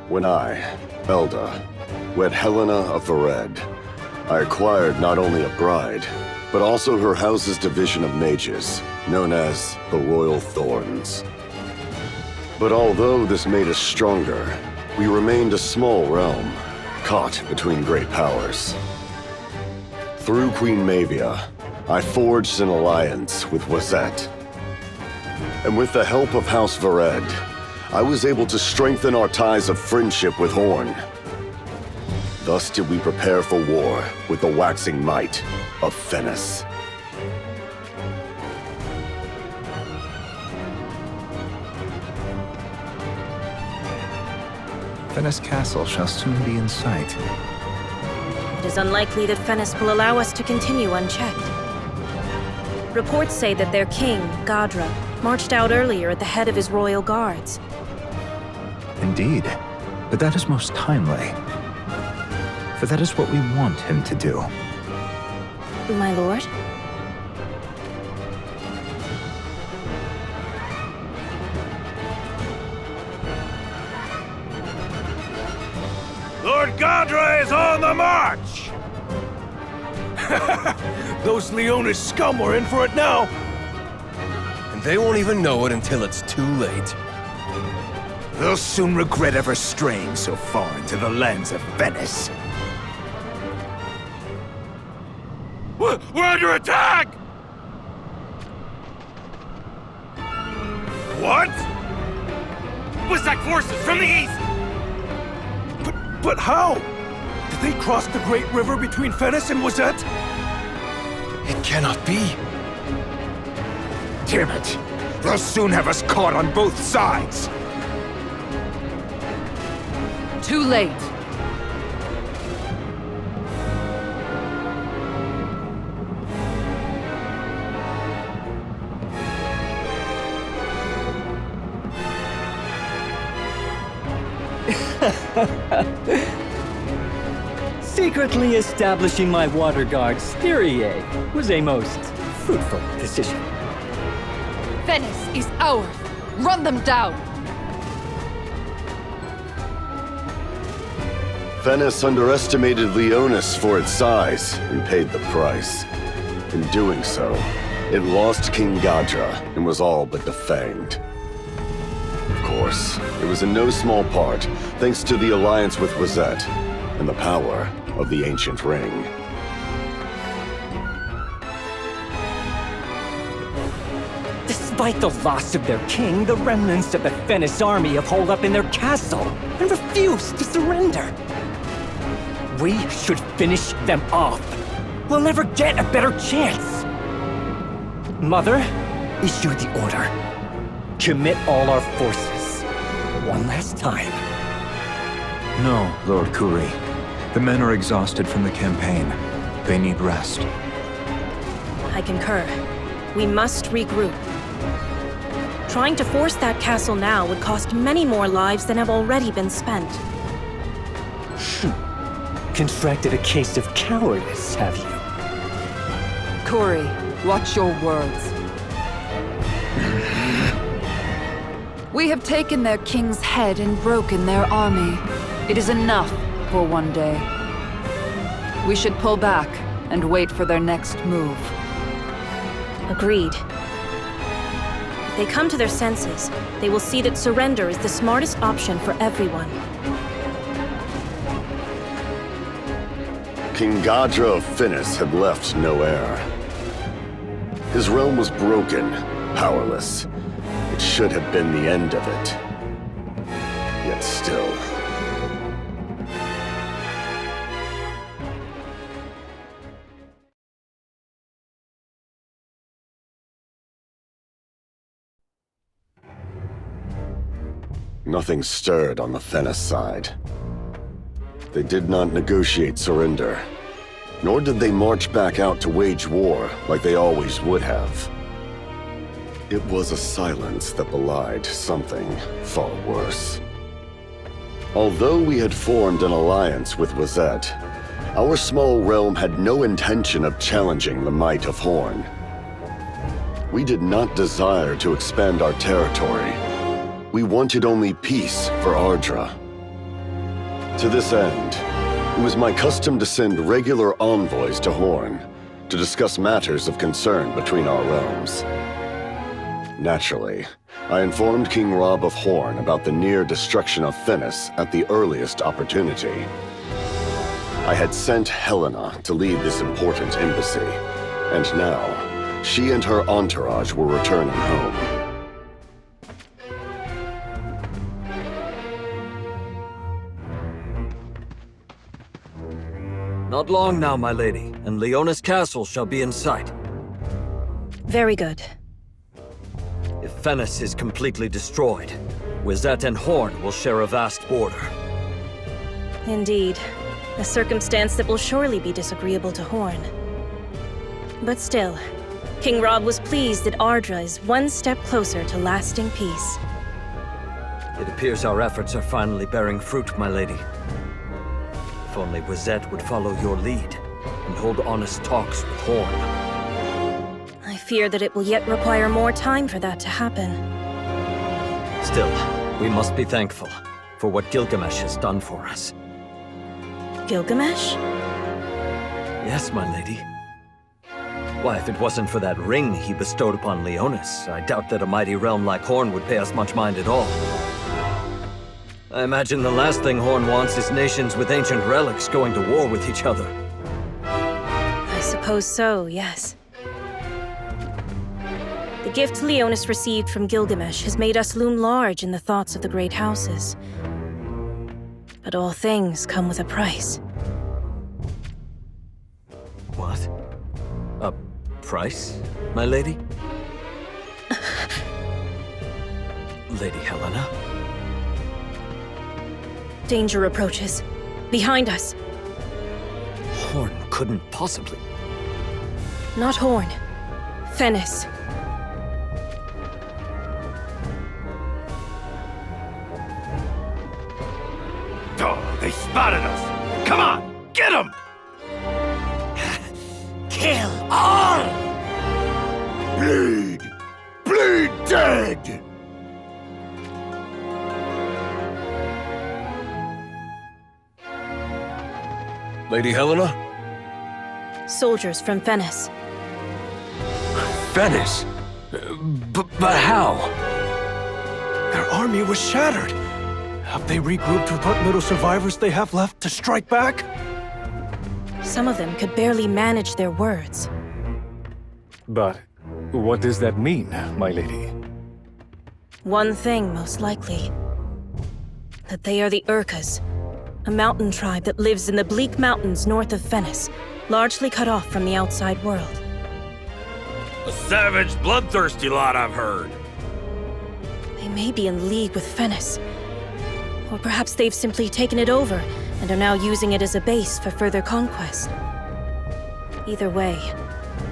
When I, Elda, wed Helena of Vered, I acquired not only a bride, but also her house's division of mages, known as the Royal Thorns. But although this made us stronger, we remained a small realm, caught between great powers. Through Queen Mavia, I forged an alliance with Wazette. And with the help of House Vered, I was able to strengthen our ties of friendship with Horn. Thus did we prepare for war with the waxing might of Fennis. Fennis Castle shall soon be in sight. It is unlikely that Fennis will allow us to continue unchecked. Reports say that their king, Gadra, marched out earlier at the head of his royal guards. Indeed, but that is most timely. For that is what we want him to do. My lord? Lord Gadra is on the march! Those Leonis scum are in for it now! And they won't even know it until it's too late. They'll soon regret ever straying so far into the lands of Venice. We're under attack! What? Wizak forces from the east! But how? Did they cross the Great River between Fennis and Wazette? It cannot be. Damn it! They'll soon have us caught on both sides! Too late. Secretly establishing my water guard, Styrie, was a most fruitful decision. Venice is ours. Run them down. Fennis underestimated Leonis for its size and paid the price. In doing so, it lost King Gadra and was all but defanged. Of course, it was in no small part thanks to the alliance with Wazette and the power of the Ancient Ring. Despite the loss of their king, the remnants of the Fennis army have holed up in their castle and refused to surrender. We should finish them off. We'll never get a better chance. Mother, issue the order. Commit all our forces. One last time. No, Lord Kuri. The men are exhausted from the campaign. They need rest. I concur. We must regroup. Trying to force that castle now would cost many more lives than have already been spent. Contracted a case of cowardice, have you? Kuri, watch your words. We have taken their king's head and broken their army. It is enough for one day. We should pull back and wait for their next move. Agreed. If they come to their senses, they will see that surrender is the smartest option for everyone. King Gadra of Fennis had left no heir. His realm was broken, powerless. It should have been the end of it. Yet still. Nothing stirred on the Fennis side. They did not negotiate surrender, nor did they march back out to wage war like they always would have. It was a silence that belied something far worse. Although we had formed an alliance with Wazette, our small realm had no intention of challenging the might of Horn. We did not desire to expand our territory, we wanted only peace for Ardra. To this end, it was my custom to send regular envoys to Horn to discuss matters of concern between our realms. Naturally, I informed King Rob of Horn about the near destruction of Fennis at the earliest opportunity. I had sent Helena to lead this important embassy, and now, she and her entourage were returning home. Not long now, my lady, and Leona's castle shall be in sight. Very good. If Fennis is completely destroyed, Wizette and Horn will share a vast border. Indeed. A circumstance that will surely be disagreeable to Horn. But still, King Rob was pleased that Ardra is one step closer to lasting peace. It appears our efforts are finally bearing fruit, my lady. If only Wizette would follow your lead and hold honest talks with Horn. I fear that it will yet require more time for that to happen. Still, we must be thankful for what Gilgamesh has done for us. Gilgamesh? Yes, my lady. Why, if it wasn't for that ring he bestowed upon Leonis, I doubt that a mighty realm like Horn would pay us much mind at all. I imagine the last thing Horn wants is nations with ancient relics going to war with each other. I suppose so, yes. The gift Leonis received from Gilgamesh has made us loom large in the thoughts of the great houses. But all things come with a price. What? A price, my lady? Lady Helena? Danger approaches. Behind us. Horn couldn't possibly... Not Horn. Fennis. Oh, they spotted us! Come on, get them! Kill all! Bleed! Bleed dead! Lady Helena? Soldiers from Fennis. Fennis? But how? Their army was shattered. Have they regrouped with what little survivors they have left to strike back? Some of them could barely manage their words. But what does that mean, my lady? One thing, most likely. That they are the Urkas, a mountain tribe that lives in the bleak mountains north of Fennis, largely cut off from the outside world. A savage, bloodthirsty lot, I've heard. They may be in league with Fennis. Or perhaps they've simply taken it over and are now using it as a base for further conquest. Either way,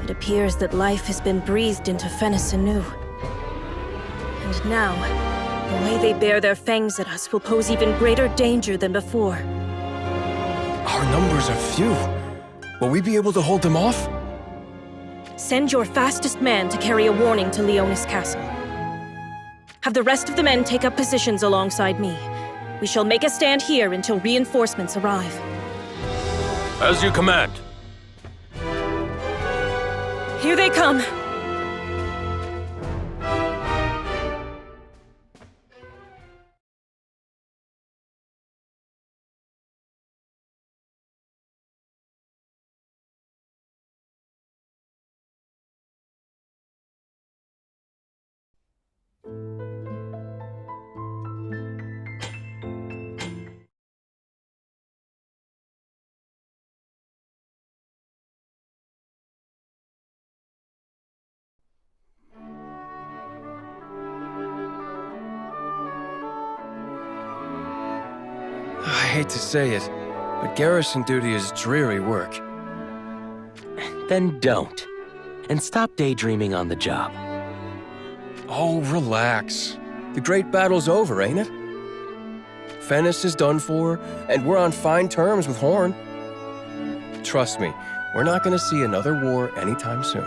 it appears that life has been breathed into Fennis anew. And now, the way they bare their fangs at us will pose even greater danger than before. Our numbers are few. Will we be able to hold them off? Send your fastest man to carry a warning to Leonis Castle. Have the rest of the men take up positions alongside me. We shall make a stand here until reinforcements arrive. As you command. Here they come! I hate to say it, but garrison duty is dreary work. Then don't. And stop daydreaming on the job. Oh, relax. The great battle's over, ain't it? Fennis is done for, and we're on fine terms with Horn. Trust me, we're not gonna see another war anytime soon.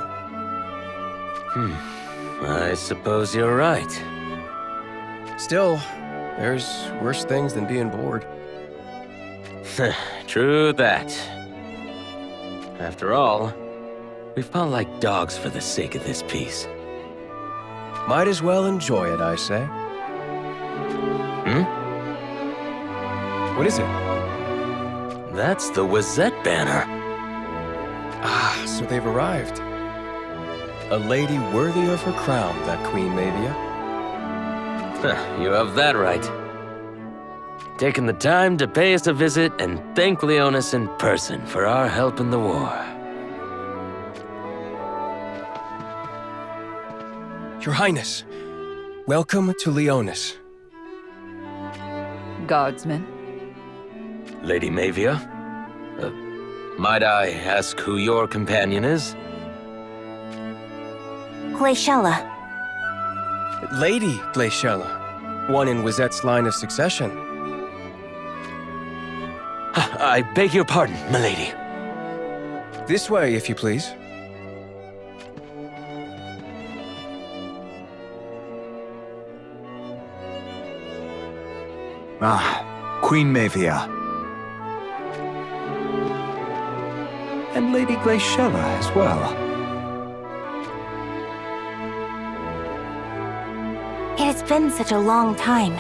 I suppose you're right. Still, there's worse things than being bored. True that. After all, we've fought like dogs for the sake of this peace. Might as well enjoy it, I say. What is it? That's the Wazette banner. Ah, so they've arrived. A lady worthy of her crown, that Queen Mavia. You have that right. Taking the time to pay us a visit and thank Leonis in person for our help in the war. Your Highness, welcome to Leonis. Guardsmen. Lady Mavia, might I ask who your companion is? Glaciella. Lady Glaciella, one in Wizette's line of succession. I beg your pardon, milady. This way, if you please. Ah, Queen Mavia. And Lady Glaciella as well. It has been such a long time.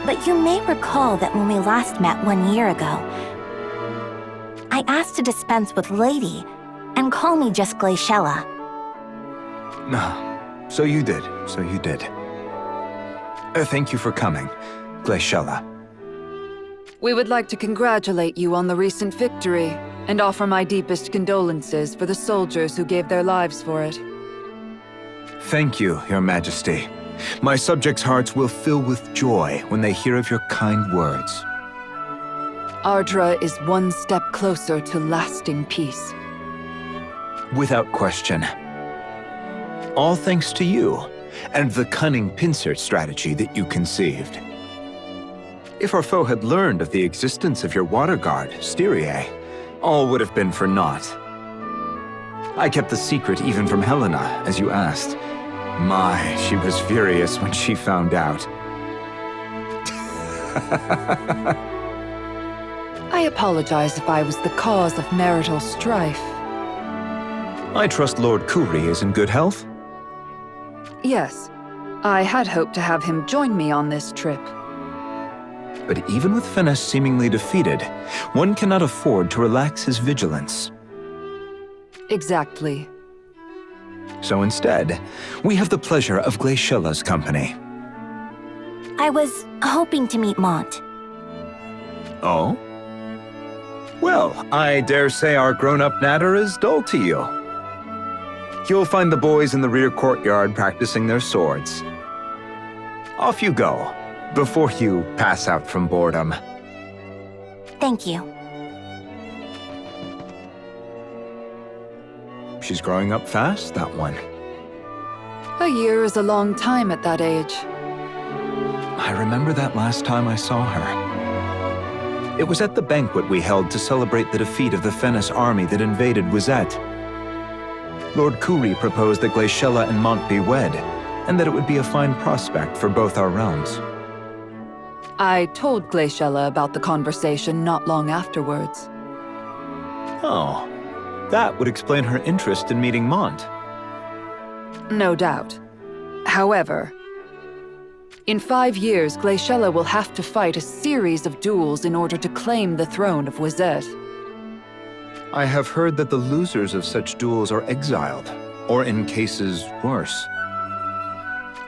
But you may recall that when we last met 1 year ago, I asked to dispense with Lady and call me just Glaciella. So you did. Thank you for coming, Glaciella. We would like to congratulate you on the recent victory and offer my deepest condolences for the soldiers who gave their lives for it. Thank you, Your Majesty. My subjects' hearts will fill with joy when they hear of your kind words. Ardra is one step closer to lasting peace. Without question. All thanks to you and the cunning pincer strategy that you conceived. If our foe had learned of the existence of your water guard, Styria, all would have been for naught. I kept the secret even from Helena, as you asked. My, she was furious when she found out. I apologize if I was the cause of marital strife. I trust Lord Kuri is in good health? Yes, I had hoped to have him join me on this trip. But even with Fennis seemingly defeated, one cannot afford to relax his vigilance. Exactly. So instead, we have the pleasure of Glaciella's company. I was hoping to meet Mont. Oh? Well, I dare say our grown-up natter is dull to you. You'll find the boys in the rear courtyard practicing their swords. Off you go, before you pass out from boredom. Thank you. She's growing up fast, that one. A year is a long time at that age. I remember that last time I saw her. It was at the banquet we held to celebrate the defeat of the Fennis army that invaded Wizette. Lord Kuri proposed that Glaciella and Mont be wed, and that it would be a fine prospect for both our realms. I told Glaciella about the conversation not long afterwards. Oh, that would explain her interest in meeting Mont. No doubt. However, in 5 years, Glaciella will have to fight a series of duels in order to claim the throne of Wizette. I have heard that the losers of such duels are exiled, or in cases worse.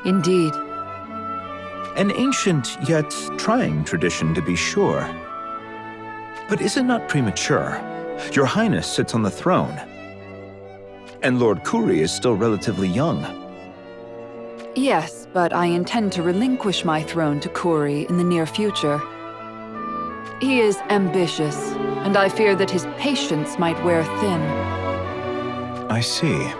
Indeed. An ancient yet trying tradition, to be sure. But is it not premature? Your Highness sits on the throne, and Lord Kuri is still relatively young. Yes, but I intend to relinquish my throne to Kuri in the near future. He is ambitious, and I fear that his patience might wear thin. I see.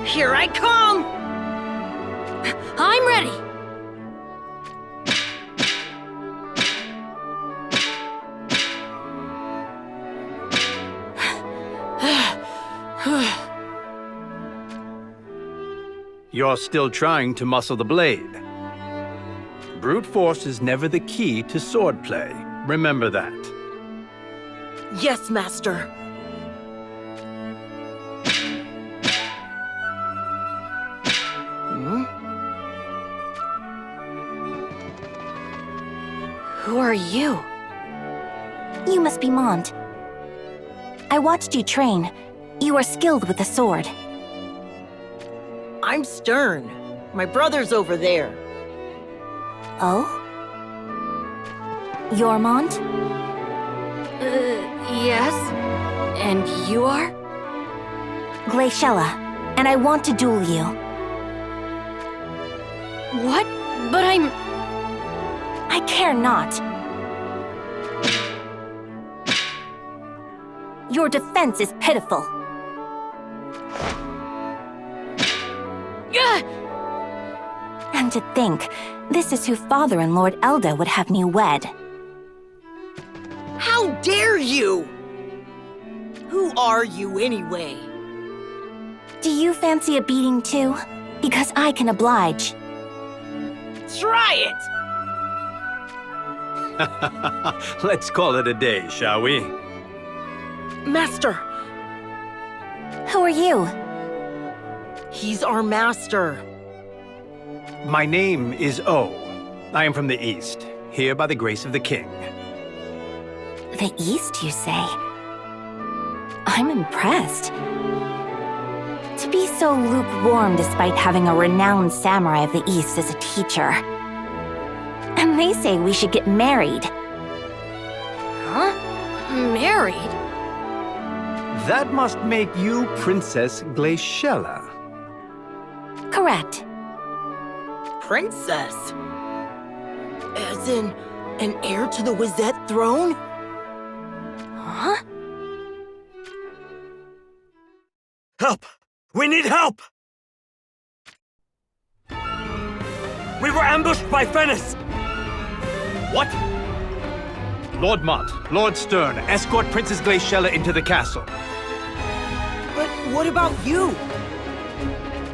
Here I come! I'm ready! you're still trying to muscle the blade. Brute force is never the key to swordplay. Remember that. Yes, Master. Who are you? You must be Mont. I watched you train. You are skilled with the sword. I'm Stern. My brother's over there. Oh? You're Mont? Yes? And you are? Glaciella, and I want to duel you. What? But I care not. Your defense is pitiful. And to think, this is who Father and Lord Elda would have me wed. How dare you! Who are you, anyway? Do you fancy a beating too? Because I can oblige. Try it! Let's call it a day, shall we? Master! Who are you? He's our master. My name is O. I am from the East, here by the grace of the King. The East, you say? I'm impressed. To be so lukewarm despite having a renowned samurai of the East as a teacher. And they say we should get married. Huh? Married? That must make you Princess Glaciella. Correct. Princess? As in, an heir to the Wizette throne? Huh? Help! We need help! We were ambushed by Fennis! What? Lord Mont, Lord Stern, escort Princess Glaciella into the castle. But what about you?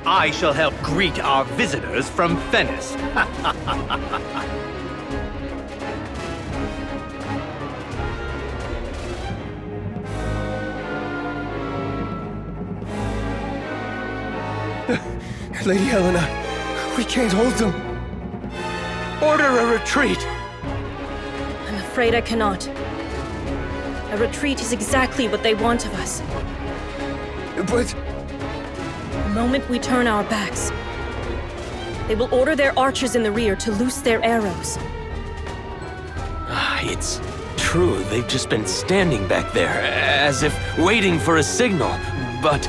I shall help greet our visitors from Fennis. Lady Helena, we can't hold them. Order a retreat. I'm afraid I cannot. A retreat is exactly what they want of us. But... The moment we turn our backs, they will order their archers in the rear to loose their arrows. It's true. They've just been standing back there, as if waiting for a signal. But...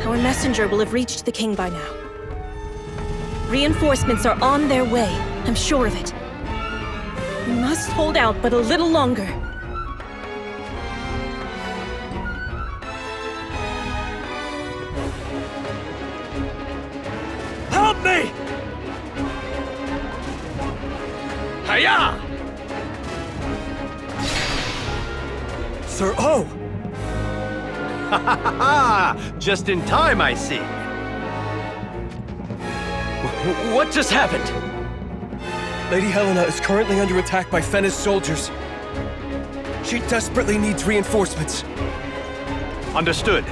Our messenger will have reached the king by now. Reinforcements are on their way, I'm sure of it. We must hold out but a little longer. Help me! Hiya! Sir O! Ha ha ha ha! Just in time, I see. What just happened? Lady Helena is currently under attack by Fennis soldiers. She desperately needs reinforcements. Understood.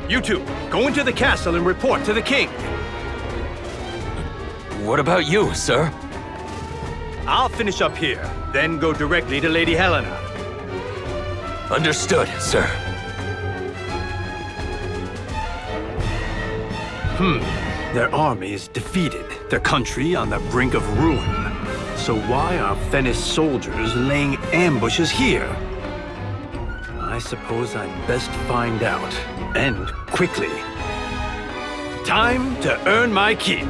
You two, go into the castle and report to the king. What about you, sir? I'll finish up here, then go directly to Lady Helena. Understood, sir. Their army is defeated, their country on the brink of ruin. So why are Fennis soldiers laying ambushes here? I suppose I'd best find out, and quickly. Time to earn my keep.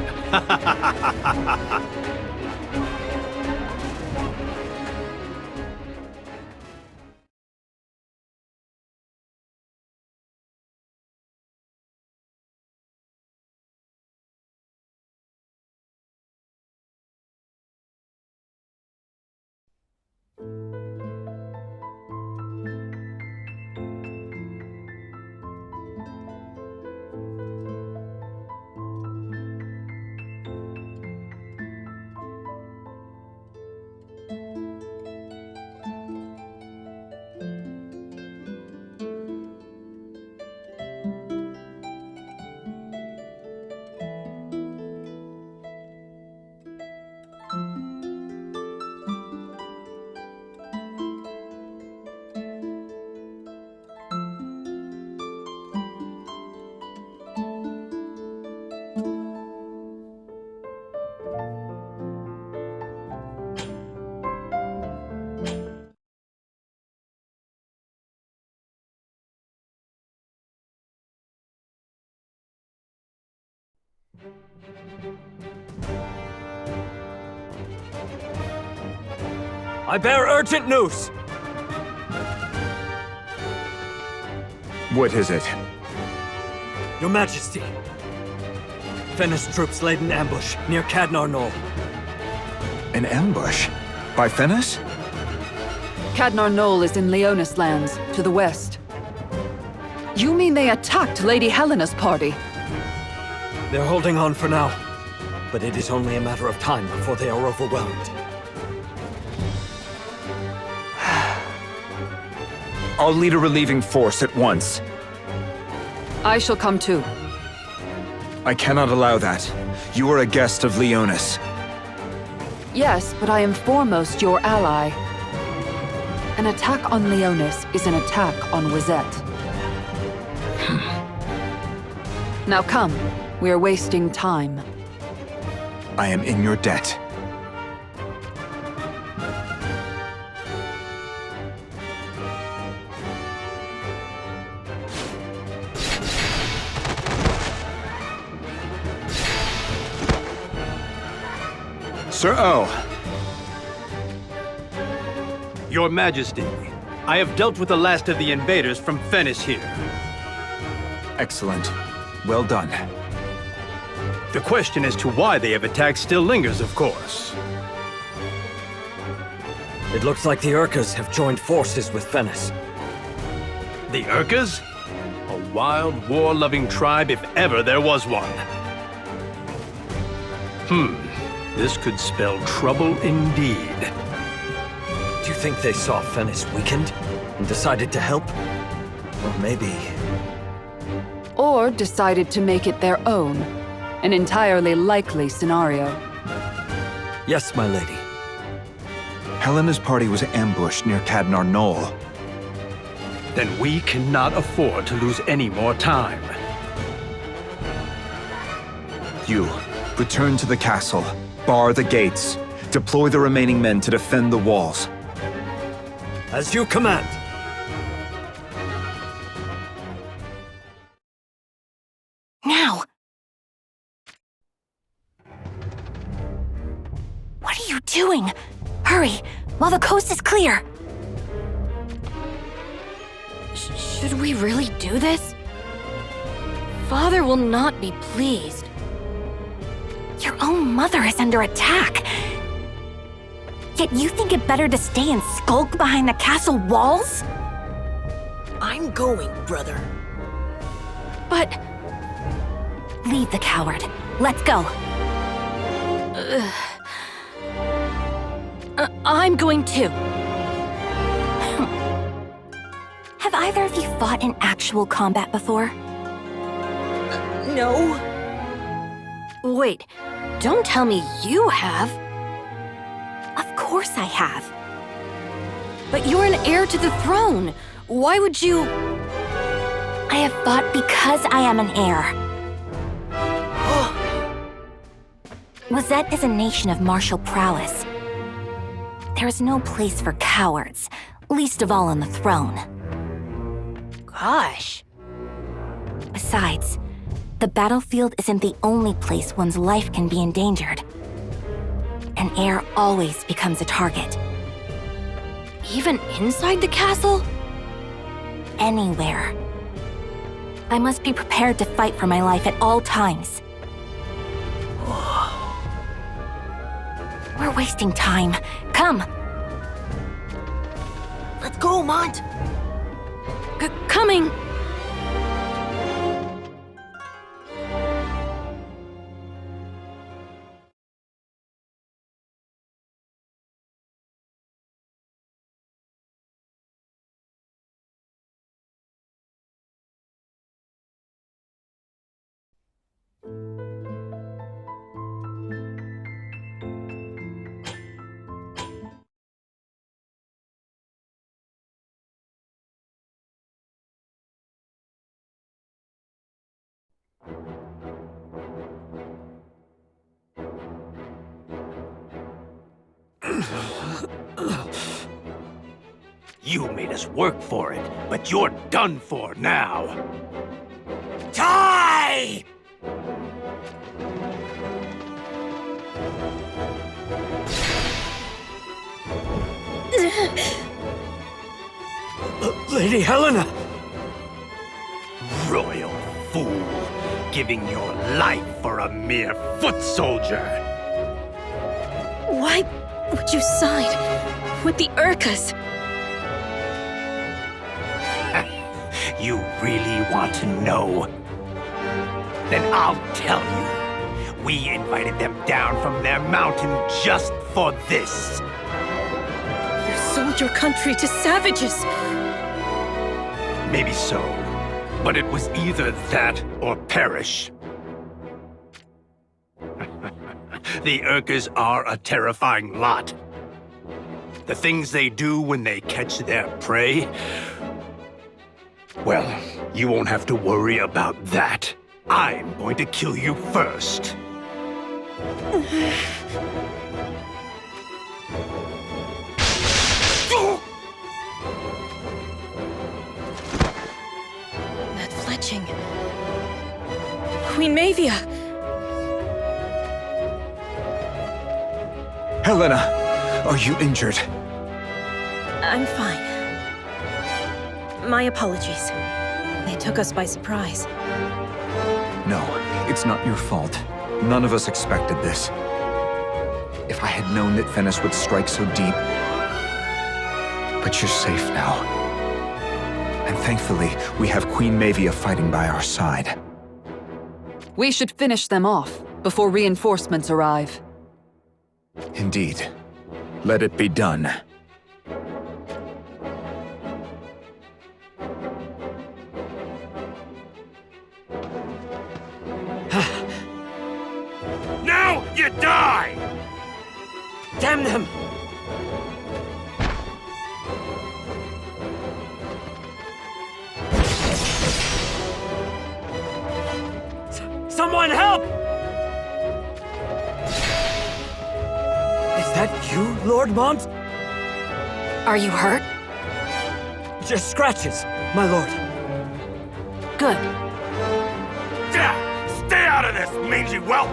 I bear urgent news! What is it? Your Majesty. Fennis troops laid an ambush near Cadnar Knoll. An ambush? By Fennis? Cadnar Knoll is in Leonis lands, to the west. You mean they attacked Lady Helena's party? They're holding on for now, but it is only a matter of time before they are overwhelmed. I'll lead a relieving force at once. I shall come too. I cannot allow that. You are a guest of Leonis. Yes, but I am foremost your ally. An attack on Leonis is an attack on Wizette. Now come, we are wasting time. I am in your debt. Sir O. Your Majesty, I have dealt with the last of the invaders from Fennis here. Excellent. Well done. The question as to why they have attacked still lingers, of course. It looks like the Urkas have joined forces with Fennis. The Urkas? A wild, war-loving tribe if ever there was one. This could spell trouble indeed. Do you think they saw Fennis weakened and decided to help? Or maybe... Or decided to make it their own. An entirely likely scenario. Yes, my lady. Helena's party was ambushed near Cadnar Knoll. Then we cannot afford to lose any more time. You, return to the castle. Bar the gates. Deploy the remaining men to defend the walls. As you command. Now! What are you doing? Hurry, while the coast is clear! Should we really do this? Father will not be pleased. Your own mother is under attack. Yet you think it better to stay and skulk behind the castle walls? I'm going, brother. But... Leave the coward. Let's go. I'm going too. Have either of you fought in actual combat before? No. Wait, don't tell me you have. Of course I have. But you're an heir to the throne. Why would you... I have fought because I am an heir. Wizette is a nation of martial prowess. There is no place for cowards, least of all on the throne. Gosh. Besides, the battlefield isn't the only place one's life can be endangered. An heir always becomes a target. Even inside the castle? Anywhere. I must be prepared to fight for my life at all times. We're wasting time. Come! Let's go, Mont! Coming! You made us work for it, but you're done for now. Die! Lady Helena! Royal fool! Giving your life for a mere foot soldier! Why would you side with the Urkas? You really want to know? Then I'll tell you. We invited them down from their mountain just for this. You sold your country to savages! Maybe so, but it was either that or perish. The Urkas are a terrifying lot. The things they do when they catch their prey... Well, you won't have to worry about that. I'm going to kill you first. That fletching. Queen Mavia! Helena, are you injured? I'm fine. My apologies. They took us by surprise. No, it's not your fault. None of us expected this. If I had known that Venice would strike so deep... But you're safe now. And thankfully, we have Queen Mavia fighting by our side. We should finish them off before reinforcements arrive. Indeed. Let it be done. Now you die! Damn them! Someone help! Is that you, Lord Mont? Are you hurt? Just scratches, my lord. Good. Stay out of this, mangy whelp!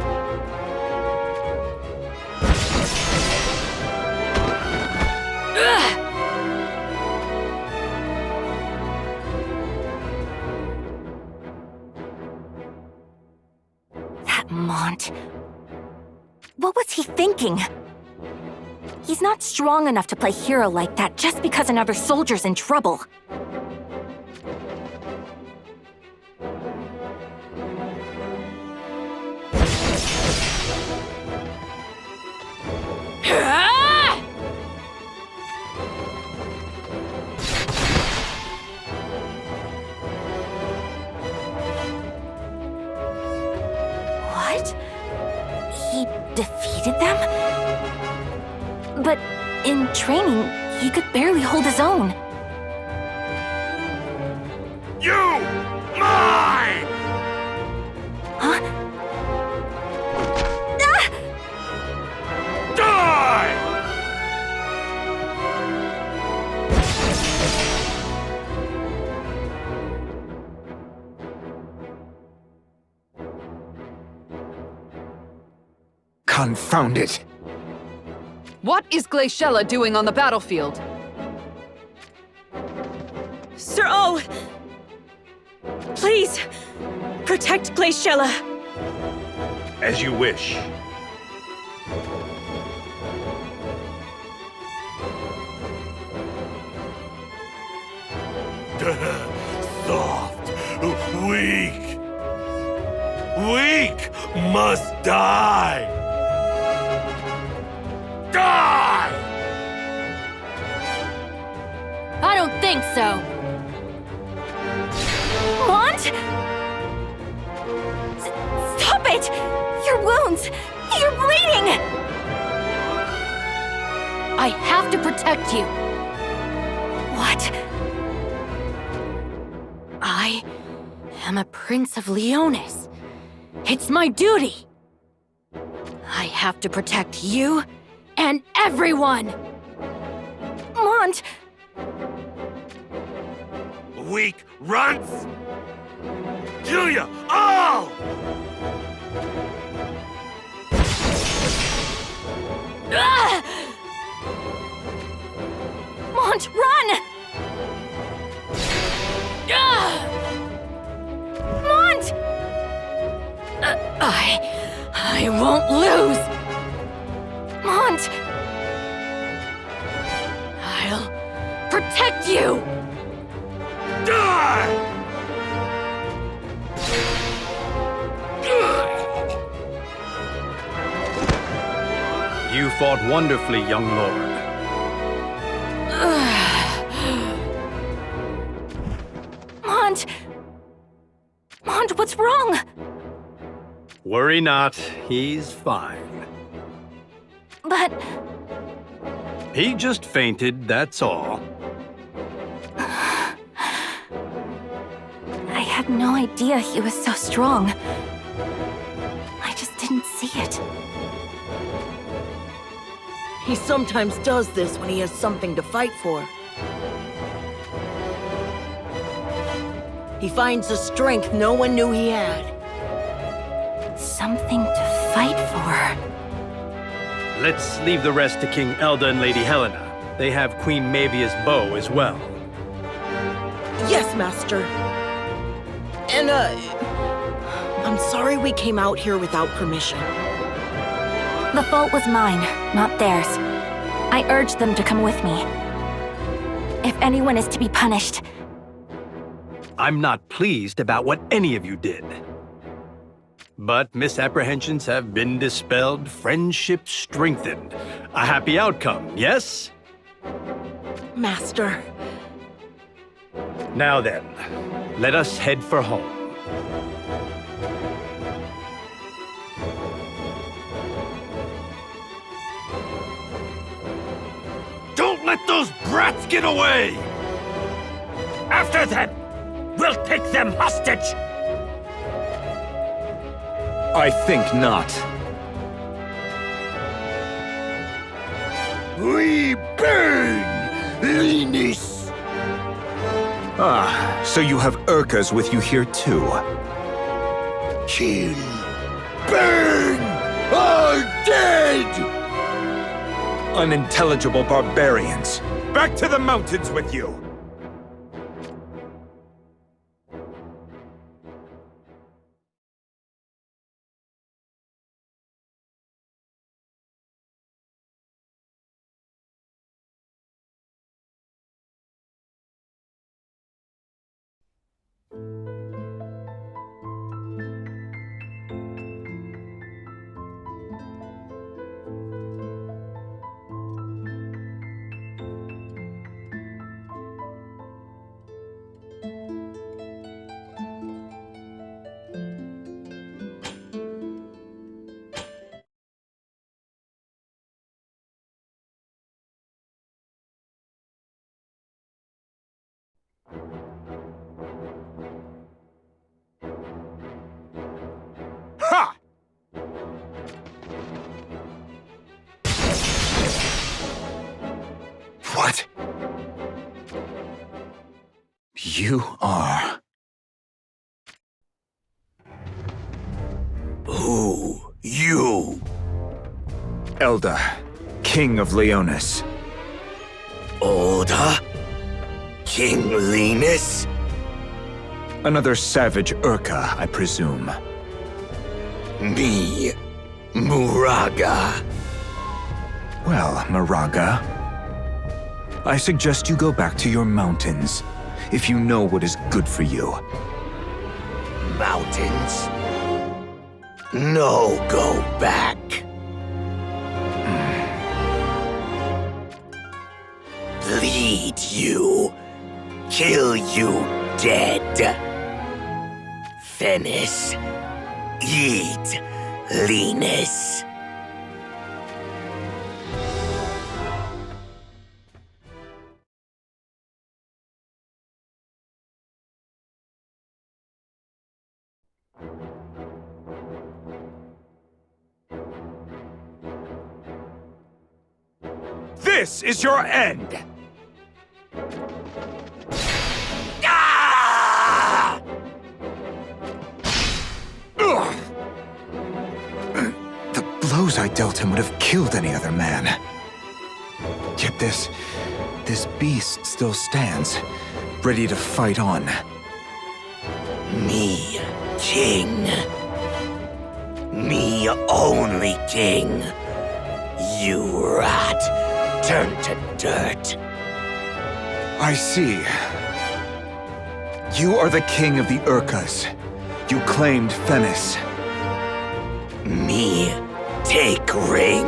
That Mont. What was he thinking? He's not strong enough to play hero like that just because another soldier's in trouble. What? He defeated them? But in training, he could barely hold his own. You! Mine! Huh? Die! Confound it! What is Glaciella doing on the battlefield? Sir O! Please, protect Glaciella! As you wish. Soft, weak. Weak must die. Die! I don't think so. Mont? Stop it! Your wounds! You're bleeding! I have to protect you. What? I am a Prince of Leonis. It's my duty. I have to protect you and everyone. Mont! Weak runts! Kill you all! you! Die! You fought wonderfully, young lord. Mont, what's wrong? Worry not, he's fine. But... He just fainted, that's all. I had no idea he was so strong. I just didn't see it. He sometimes does this when he has something to fight for. He finds a strength no one knew he had. Something to fight for. Let's leave the rest to King Elda and Lady Helena. They have Queen Mavia's bow as well. Yes, Master. And, I'm sorry we came out here without permission. The fault was mine, not theirs. I urged them to come with me. If anyone is to be punished... I'm not pleased about what any of you did. But misapprehensions have been dispelled, friendship strengthened. A happy outcome, yes? Master. Now then, let us head for home. Don't let those brats get away! After them! We'll take them hostage! I think not. We burn, Linus! Ah, so you have Urkas with you here too. Kill, burn, are dead! Unintelligible barbarians. Back to the mountains with you! Ha! What? You are... Who? You? Elda, King of Leonis. Olda? King Linus? Another savage Urka, I presume. Me, Muraga. Well, Muraga, I suggest you go back to your mountains, if you know what is good for you. Mountains? No, go back. Bleed you. Kill you dead. Finish. Eat, Linus. This is your end! Ah! Ugh. The blows I dealt him would have killed any other man. Yet this beast still stands, ready to fight on. Me, king. Me only king. You rat, turned to dirt. I see. You are the king of the Urkas. You claimed Fennis. Me take ring?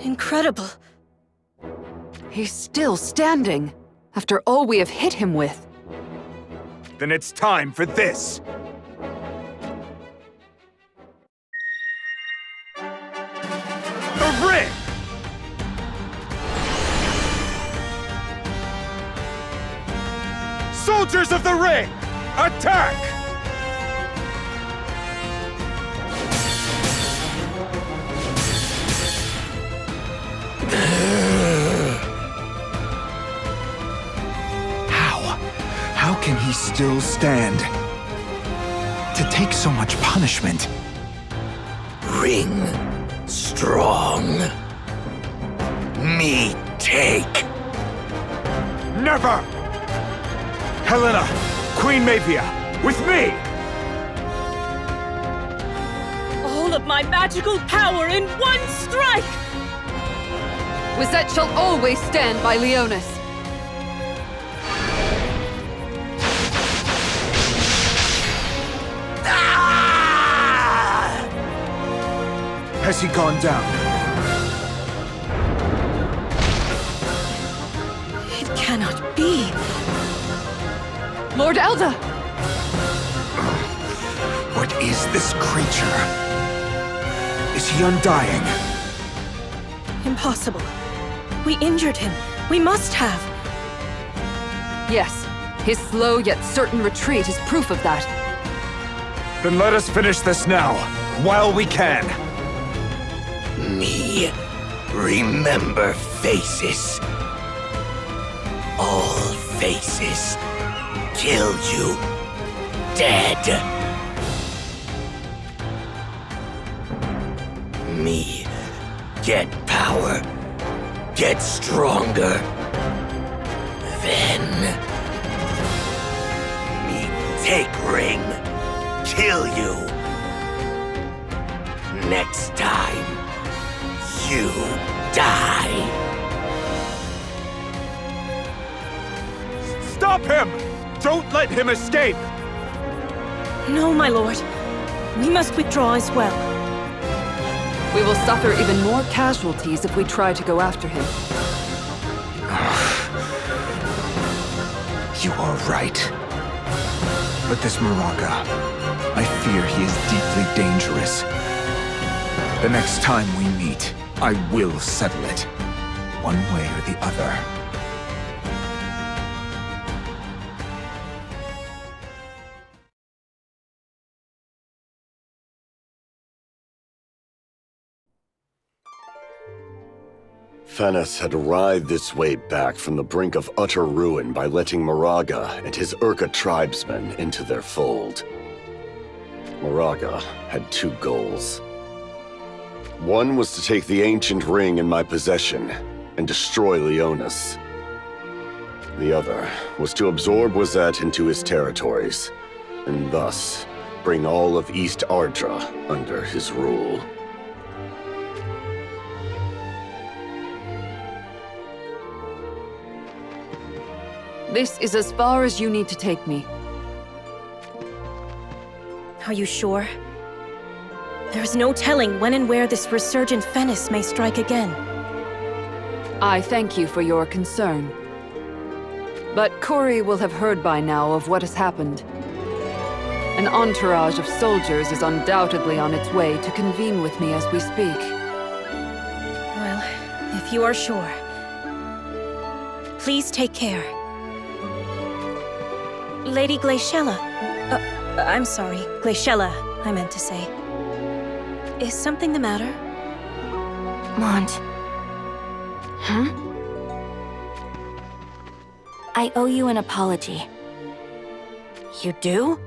Incredible. He's still standing, after all we have hit him with. Then it's time for this. The ring! Soldiers of the ring, attack! How can he still stand? To take so much punishment. Ring strong. Me take. Never! Helena, Queen Mavia, with me! All of my magical power in one strike! Wisette shall always stand by Leonis. Has he gone down? It cannot be. Lord Elda! What is this creature? Is he undying? Impossible. We injured him. We must have. Yes, his slow yet certain retreat is proof of that. Then let us finish this now, while we can. Me remember faces. All faces kill you dead. Me get power, get stronger. Then me take ring, kill you. Next time, you die. Stop him! Don't let him escape! No, my lord. We must withdraw as well. We will suffer even more casualties if we try to go after him. You are right. But this Moraga, I fear he is deeply dangerous. The next time we meet, I will settle it, one way or the other. Fennis had arrived this way back from the brink of utter ruin by letting Moraga and his Urka tribesmen into their fold. Moraga had two goals. One was to take the ancient ring in my possession and destroy Leonis. The other was to absorb Wisette into his territories, and thus bring all of East Ardra under his rule. This is as far as you need to take me. Are you sure? There's no telling when and where this resurgent Fennis may strike again. I thank you for your concern. But Cori will have heard by now of what has happened. An entourage of soldiers is undoubtedly on its way to convene with me as we speak. Well, if you are sure. Please take care. Lady Glaciella. I'm sorry, Glaciella, I meant to say. Is something the matter? Mont. Huh? I owe you an apology. You do?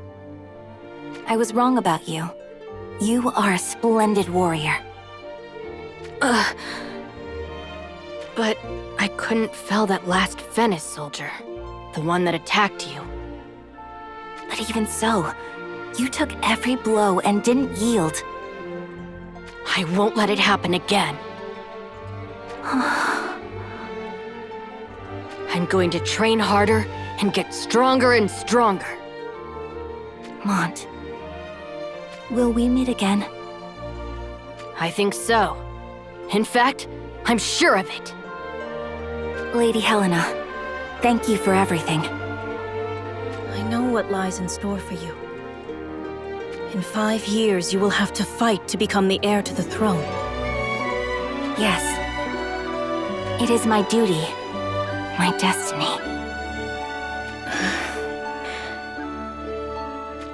I was wrong about you. You are a splendid warrior. But I couldn't fell that last Fennis soldier. The one that attacked you. But even so, You took every blow and didn't yield. I won't let it happen again. I'm going to train harder and get stronger and stronger. Mont, will we meet again? I think so. In fact, I'm sure of it. Lady Helena, thank you for everything. I know what lies in store for you. In 5 years, you will have to fight to become the heir to the throne. Yes. It is my duty. My destiny.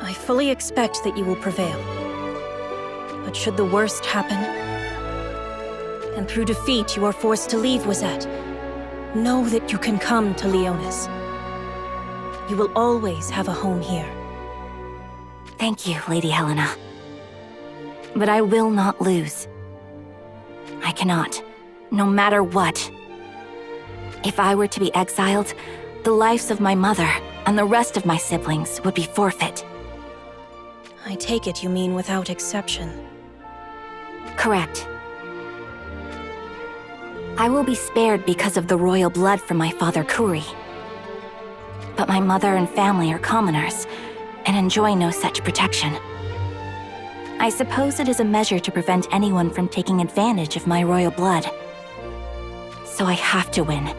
I fully expect that you will prevail. But should the worst happen, and through defeat you are forced to leave Wizette, know that you can come to Leonis. You will always have a home here. Thank you, Lady Helena. But I will not lose. I cannot, no matter what. If I were to be exiled, the lives of my mother and the rest of my siblings would be forfeit. I take it you mean without exception. Correct. I will be spared because of the royal blood from my father Kuri. But my mother and family are commoners, and enjoy no such protection. I suppose it is a measure to prevent anyone from taking advantage of my royal blood. So I have to win.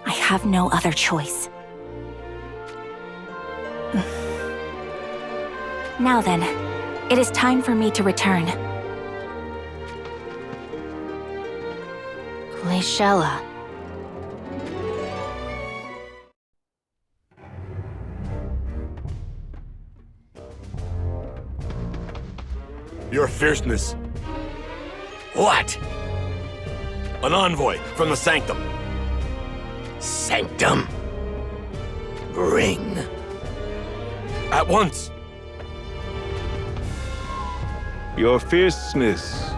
I have no other choice. Now then, it is time for me to return. Glaciella. Your fierceness. What? An envoy from the Sanctum. Sanctum? Bring. At once. Your fierceness.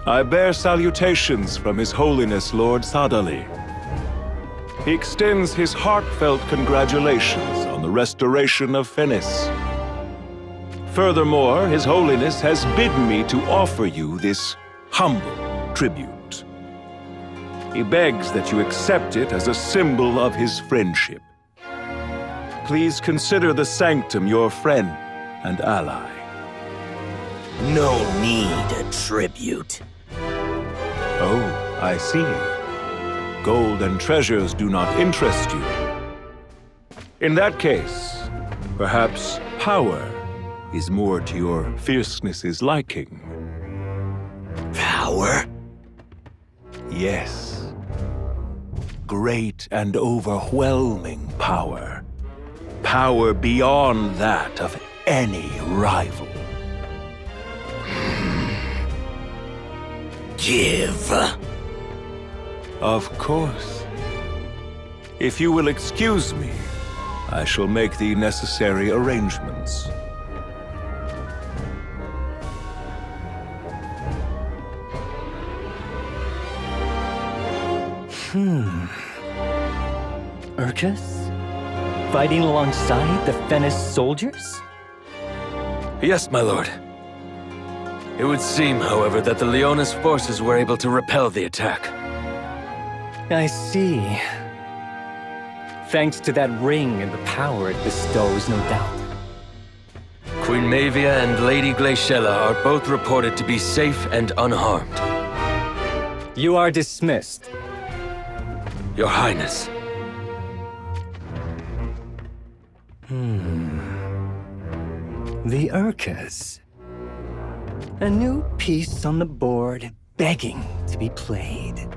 I bear salutations from His Holiness Lord Sadali. He extends his heartfelt congratulations on the restoration of Fennis. Furthermore, His Holiness has bidden me to offer you this humble tribute. He begs that you accept it as a symbol of his friendship. Please consider the Sanctum your friend and ally. No need a tribute. Oh, I see. Gold and treasures do not interest you. In that case, perhaps power is more to your fierceness's liking. Power? Yes. Great and overwhelming power. Power beyond that of any rival. Give. Of course. If you will excuse me, I shall make the necessary arrangements. Urcus? Fighting alongside the Fennis soldiers? Yes, my lord. It would seem, however, that the Leonis forces were able to repel the attack. I see. Thanks to that ring and the power it bestows, no doubt. Queen Mavia and Lady Glaciella are both reported to be safe and unharmed. You are dismissed. Your Highness. The Urcas. A new piece on the board, begging to be played.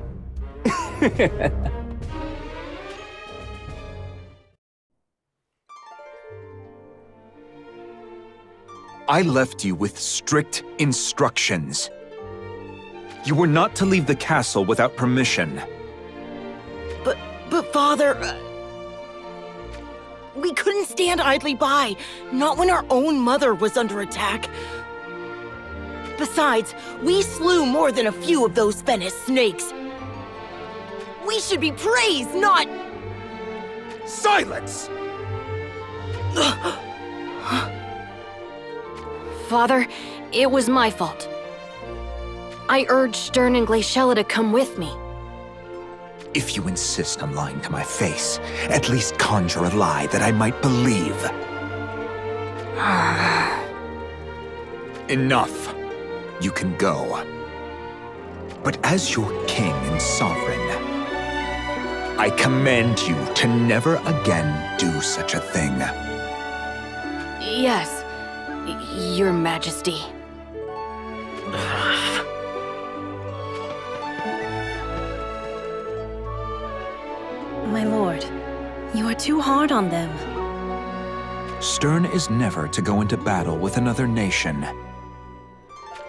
I left you with strict instructions. You were not to leave the castle without permission. But Father... we couldn't stand idly by, not when our own mother was under attack. Besides, we slew more than a few of those Fennis snakes. We should be praised, not... Silence! Father, it was my fault. I urged Stern and Glaciella to come with me. If you insist on lying to my face, at least conjure a lie that I might believe. Enough. You can go. But as your king and sovereign, I command you to never again do such a thing. Yes, Your Majesty. My lord, you are too hard on them. Stern is never to go into battle with another nation.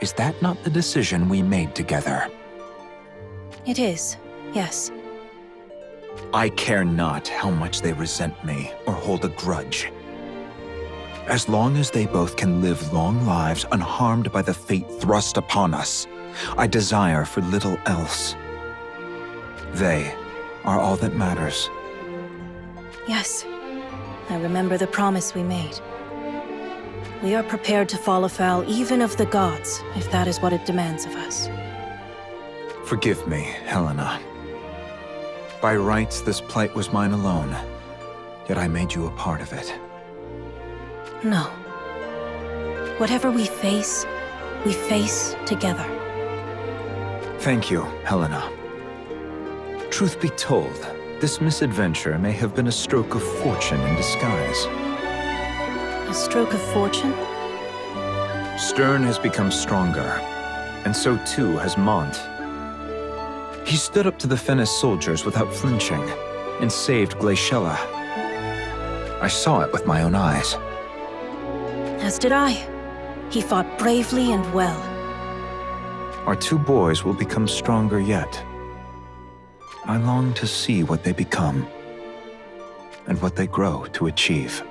Is that not the decision we made together? It is, yes. I care not how much they resent me or hold a grudge. As long as they both can live long lives unharmed by the fate thrust upon us, I desire for little else. They are all that matters. Yes, I remember the promise we made. We are prepared to fall afoul even of the gods, if that is what it demands of us. Forgive me, Helena. By rights, this plight was mine alone, yet I made you a part of it. No. Whatever we face together. Thank you, Helena. Truth be told, this misadventure may have been a stroke of fortune in disguise. A stroke of fortune? Stern has become stronger, and so too has Mont. He stood up to the Fennis soldiers without flinching, and saved Glaciella. I saw it with my own eyes. As did I. He fought bravely and well. Our two boys will become stronger yet. I long to see what they become, and what they grow to achieve.